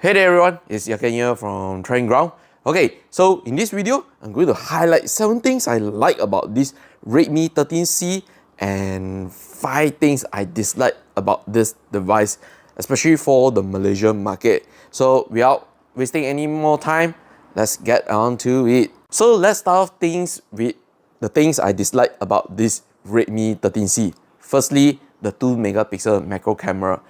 Hey there everyone, it's Yaken here from Training Ground. Okay, so in this video, I'm going to highlight 7 things I like about this Redmi 13C and 5 things I dislike about this device, especially for the Malaysian market. So without wasting any more time, let's get on to it. So let's start off things with the things I dislike about this Redmi 13C. Firstly, the 2 megapixel macro camera.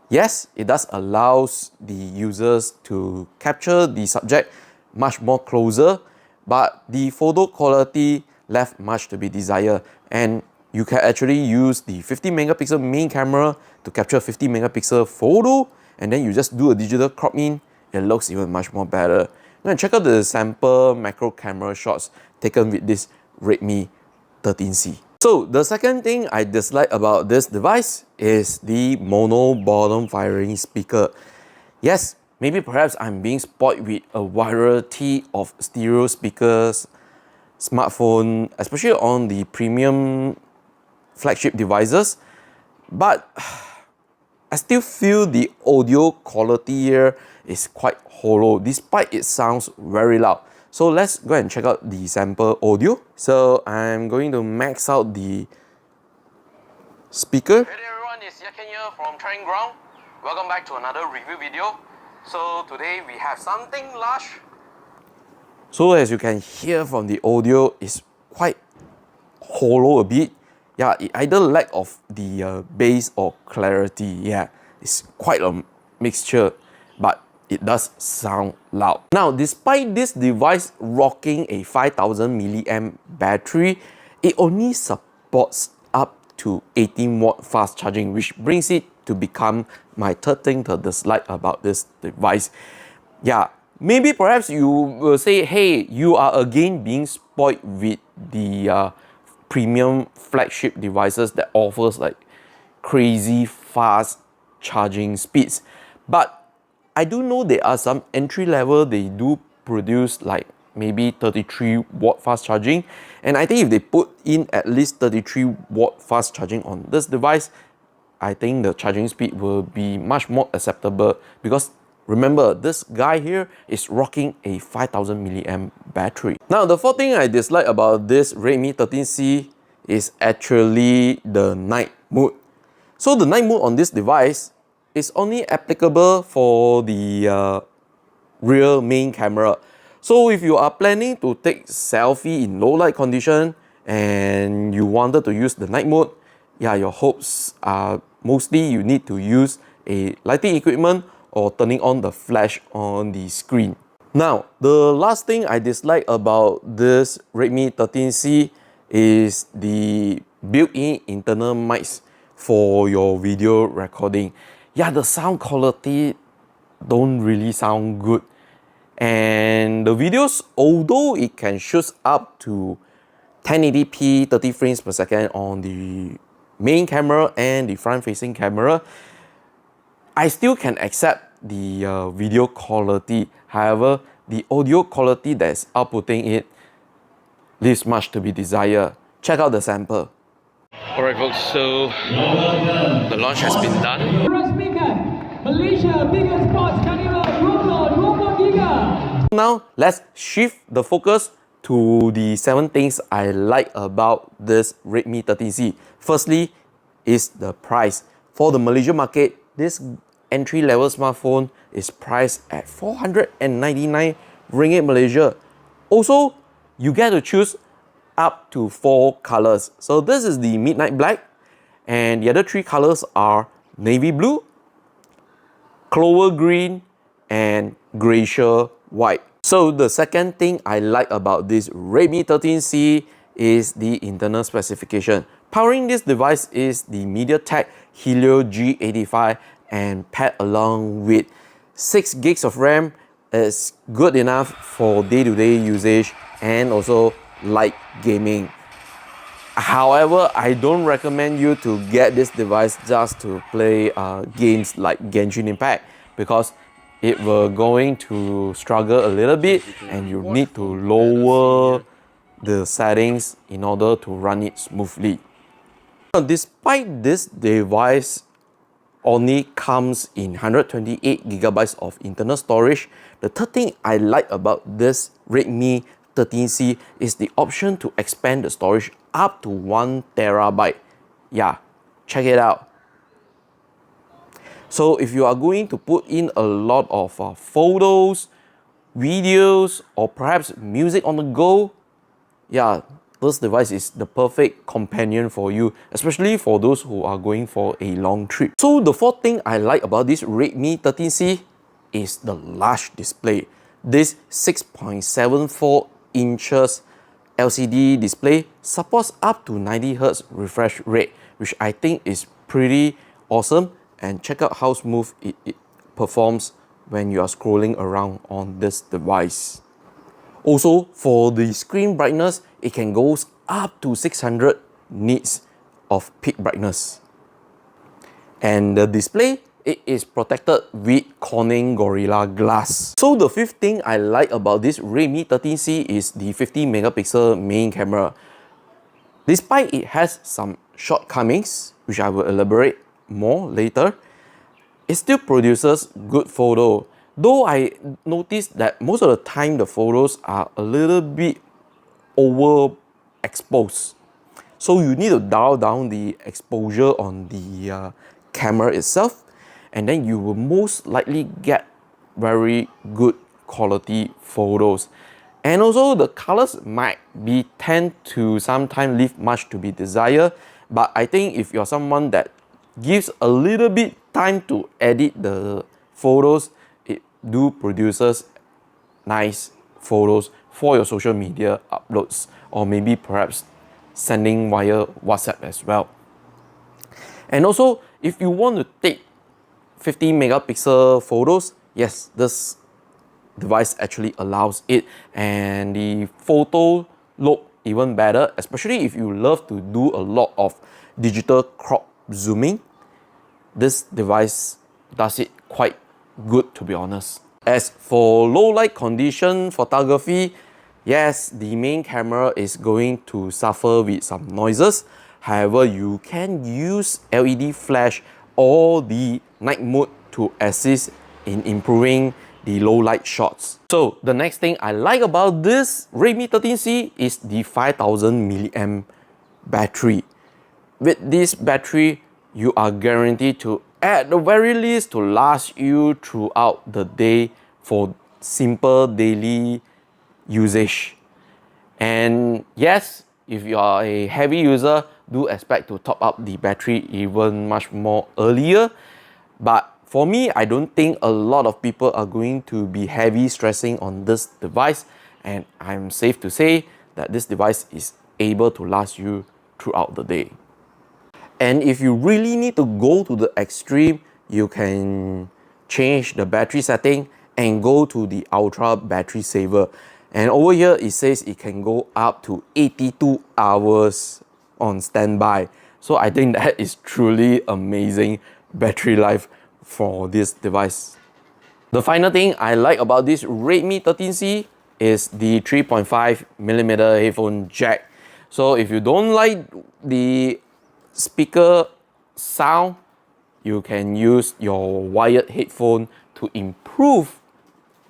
Yes, it does allows the users to capture the subject much more closer, but the photo quality left much to be desired, and you can actually use the 50 megapixel main camera to capture 50 megapixel photo, and then you just do a digital crop in, it looks even much more better. Now check out the sample macro camera shots taken with this Redmi 13C. So the second thing I dislike about this device is the mono bottom firing speaker. Yes, maybe perhaps I'm being spoiled with a variety of stereo speakers, smartphone, especially on the premium flagship devices, but I still feel the audio quality here is quite hollow despite it sounds very loud. So let's go and check out the sample audio. So I'm going to max out the speaker. Hey there everyone, it's Yaken here from Training Ground. Welcome back to another review video. So today we have something large. So as you can hear from the audio, it's quite hollow a bit. Yeah, it either lack of the bass or clarity. Yeah, it's quite a mixture, but it does sound loud. Now, despite this device rocking a 5000 milliamp battery, it only supports up to 18-watt fast charging, which brings it to become my third thing to dislike about this device. Yeah, maybe perhaps you will say, hey, you are again being spoiled with the premium flagship devices that offers like crazy fast charging speeds. But I do know there are some entry level, they do produce like maybe 33 watt fast charging, and I think if they put in at least 33 watt fast charging on this device, I think the charging speed will be much more acceptable, because remember, this guy here is rocking a 5000 milliamp battery. Now the fourth thing I dislike about this Redmi 13C is actually the night mode. So the night mode on this device is only applicable for the rear main camera. So if you are planning to take selfie in low light condition and you wanted to use the night mode, yeah, your hopes are mostly you need to use a lighting equipment or turning on the flash on the screen. Now, the last thing I dislike about this Redmi 13C is the built-in internal mics for your video recording. Yeah, the sound quality don't really sound good, and the videos, although it can shoot up to 1080p 30 frames per second on the main camera and the front facing camera, I still can accept the video quality. However, the audio quality that's outputting it leaves much to be desired. Check out the sample. Alright folks, so the launch has been done. Malaysia biggest sports carnival, Giga. Now let's shift the focus to the 7 things I like about this Redmi 13C. Firstly is the price. For the Malaysian market, this entry-level smartphone is priced at 499 ringgit Malaysia. Also, you get to choose up to 4 colors. So this is the midnight black, and the other 3 colors are navy blue, clover green, and glacier white. So the second thing I like about this Redmi 13C is the internal specification. Powering this device is the MediaTek Helio G85, and paired along with 6 gigs of RAM is good enough for day-to-day usage and also light gaming. However, I don't recommend you to get this device just to play games like Genshin Impact, because it will going to struggle a little bit and you need to lower the settings in order to run it smoothly. Now, despite this device only comes in 128 gigabytes of internal storage. The third thing I like about this Redmi 13C is the option to expand the storage up to 1 terabyte. Yeah, check it out. So if you are going to put in a lot of photos, videos, or perhaps music on the go, yeah, this device is the perfect companion for you, especially for those who are going for a long trip. So the fourth thing I like about this Redmi 13C is the large display. This 6.74 inches LCD display supports up to 90Hz refresh rate, which I think is pretty awesome. And check out how smooth it performs when you are scrolling around on this device. Also, for the screen brightness, it can go up to 600 nits of peak brightness. And the display, it is protected with Corning Gorilla Glass. So the fifth thing I like about this Redmi 13C is the 50 megapixel main camera. Despite it has some shortcomings, which I will elaborate more later, it still produces good photo. Though I noticed that most of the time the photos are a little bit overexposed. So you need to dial down the exposure on the camera itself, and then you will most likely get very good quality photos. And also the colors might be tend to sometimes leave much to be desired, but I think if you're someone that gives a little bit time to edit the photos, it do produces nice photos for your social media uploads, or maybe perhaps sending via WhatsApp as well. And also, if you want to take 50 megapixel photos, yes, this device actually allows it, and the photo look even better, especially if you love to do a lot of digital crop zooming. This device does it quite good, to be honest. As for low light condition photography, yes, the main camera is going to suffer with some noises. However, you can use LED flash or the night mode to assist in improving the low light shots. So the next thing I like about this Redmi 13C is the 5000 mAh battery. With this battery, you are guaranteed to, at the very least, to last you throughout the day for simple daily usage. And yes, if you are a heavy user, do expect to top up the battery even much more earlier. But for me, I don't think a lot of people are going to be heavy stressing on this device, and I'm safe to say that this device is able to last you throughout the day. And if you really need to go to the extreme, you can change the battery setting and go to the ultra battery saver. And over here, it says it can go up to 82 hours on standby. So I think that is truly amazing battery life for this device. The final thing I like about this Redmi 13C is the 3.5mm headphone jack. So if you don't like the speaker sound, you can use your wired headphone to improve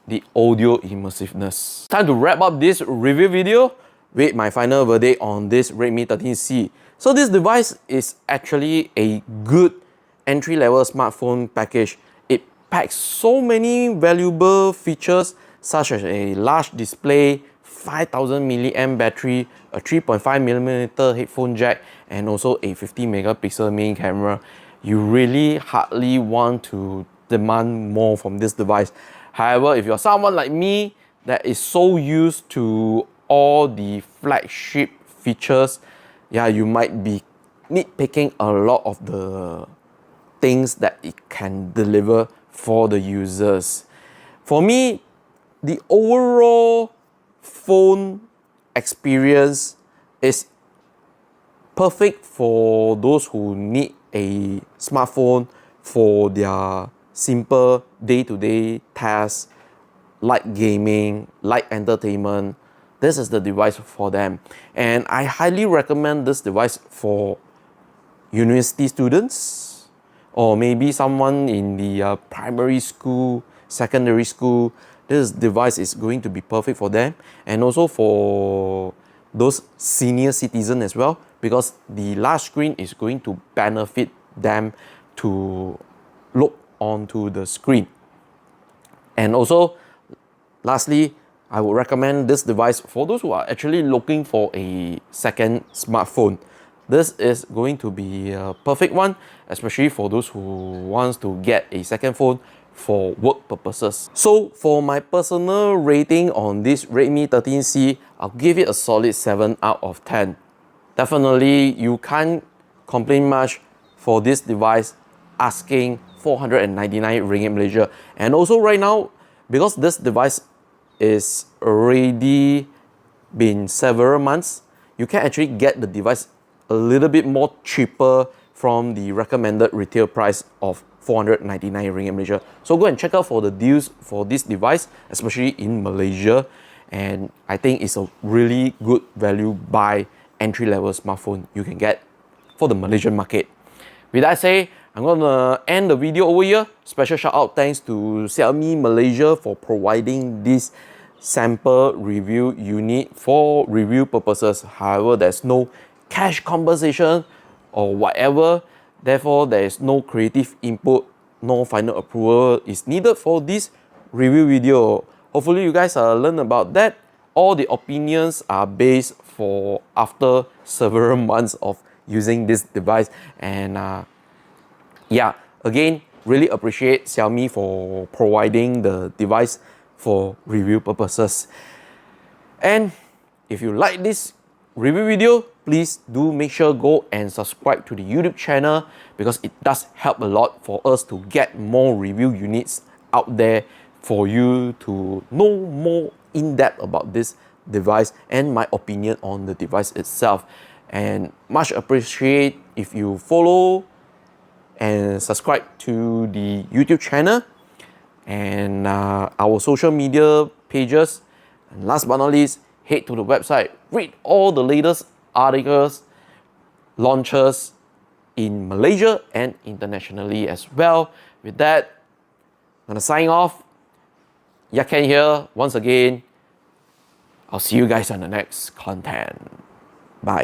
the audio immersiveness. Time to wrap up this review video with my final verdict on this Redmi 13C. So this device is actually a good entry-level smartphone package. It packs so many valuable features such as a large display, 5000 mAh battery, a 3.5mm headphone jack, and also a 50 megapixel main camera. You really hardly want to demand more from this device. However, if you're someone like me that is so used to all the flagship features, yeah, you might be nitpicking a lot of the things that it can deliver for the users. For me, the overall phone experience is perfect for those who need a smartphone for their simple day-to-day tasks like gaming, like entertainment. This is the device for them. And I highly recommend this device for university students or maybe someone in the primary school, secondary school, this device is going to be perfect for them. And also for those senior citizens as well, because the large screen is going to benefit them to look onto the screen. And also, lastly, I would recommend this device for those who are actually looking for a second smartphone. This is going to be a perfect one, especially for those who wants to get a second phone for work purposes. So for my personal rating on this Redmi 13C, I'll give it a solid 7 out of 10. Definitely, you can't complain much for this device asking 499 ringgit Malaysia. And also right now, because this device is already been several months, you can actually get the device a little bit more cheaper from the recommended retail price of 499 ringgit Malaysia. So go and check out for the deals for this device, especially in Malaysia. And I think it's a really good value buy entry-level smartphone you can get for the Malaysian market. With that said, I'm gonna end the video over here. Special shout out thanks to Xiaomi Malaysia for providing this sample review unit for review purposes. However, there's no cash compensation or whatever. Therefore, there is no creative input, no final approval is needed for this review video. Hopefully you guys learn about that. All the opinions are based for after several months of using this device. And yeah, again, really appreciate Xiaomi for providing the device for review purposes. And if you like this review video, please do make sure go and subscribe to the YouTube channel, because it does help a lot for us to get more review units out there for you to know more in depth about this device and my opinion on the device itself. And much appreciate if you follow and subscribe to the YouTube channel and our social media pages. And last but not least, head to the website, read all the latest articles, launches in Malaysia and internationally as well. With that, I'm gonna sign off. Yaken here once again. I'll see you guys on the next content. Bye.